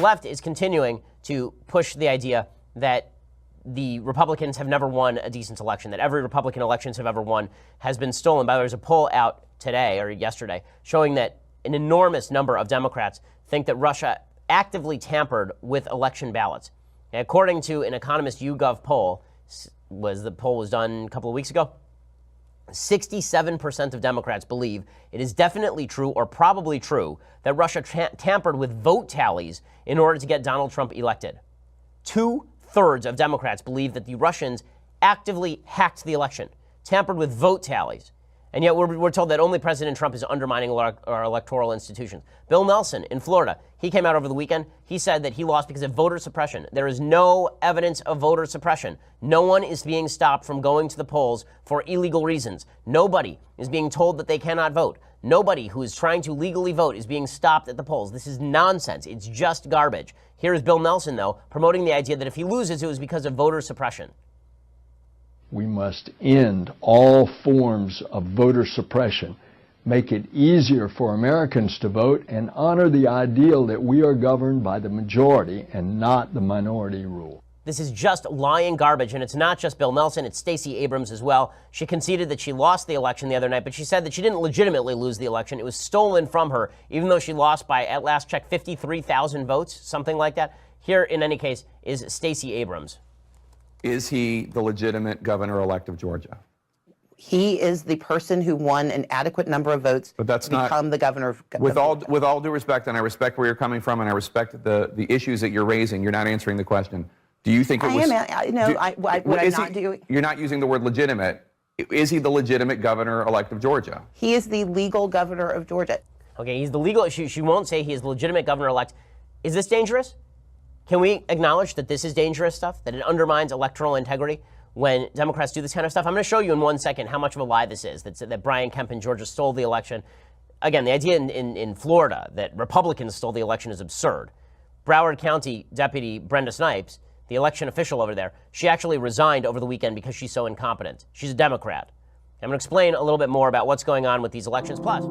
left is continuing to push the idea that the Republicans have never won a decent election, that every Republican elections have ever won has been stolen. By the way, there's a poll out today or yesterday showing that an enormous number of Democrats think that Russia actively tampered with election ballots. And according to an Economist YouGov poll, the poll was done a couple of weeks ago, 67% of Democrats believe it is definitely true or probably true that Russia tampered with vote tallies in order to get Donald Trump elected. 2/3 of Democrats believe that the Russians actively hacked the election, tampered with vote tallies. And yet we're told that only President Trump is undermining our electoral institutions. Bill Nelson in Florida, he came out over the weekend. He said that he lost because of voter suppression. There is no evidence of voter suppression. No one is being stopped from going to the polls for illegal reasons. Nobody is being told that they cannot vote. Nobody who is trying to legally vote is being stopped at the polls. This is nonsense. It's just garbage. Here is Bill Nelson, though, promoting the idea that if he loses, it was because of voter suppression. We must end all forms of voter suppression, make it easier for Americans to vote, and honor the ideal that we are governed by the majority and not the minority rule. This is just lying garbage, and it's not just Bill Nelson, it's Stacey Abrams as well. She conceded that she lost the election the other night, but she said that she didn't legitimately lose the election. It was stolen from her, even though she lost by, at last check, 53,000 votes, something like that. Here, in any case, is Stacey Abrams. Is he the legitimate governor-elect of Georgia? He is the person who won an adequate number of votes but that's to become the governor of with all due respect, and I respect where you're coming from, and I respect the issues that you're raising. You're not answering the question. Do you think it was? You're not using the word legitimate. Is he the legitimate governor-elect of Georgia? He is the legal governor of Georgia. Okay, he's the legal. She won't say he is the legitimate governor-elect. Is this dangerous? Can we acknowledge that this is dangerous stuff, that it undermines electoral integrity when Democrats do this kind of stuff? I'm going to show you in 1 second how much of a lie this is, that Brian Kemp in Georgia stole the election. Again, the idea in Florida that Republicans stole the election is absurd. Broward County Deputy Brenda Snipes, the election official over there, she actually resigned over the weekend because she's so incompetent. She's a Democrat. I'm going to explain a little bit more about what's going on with these elections. Plus,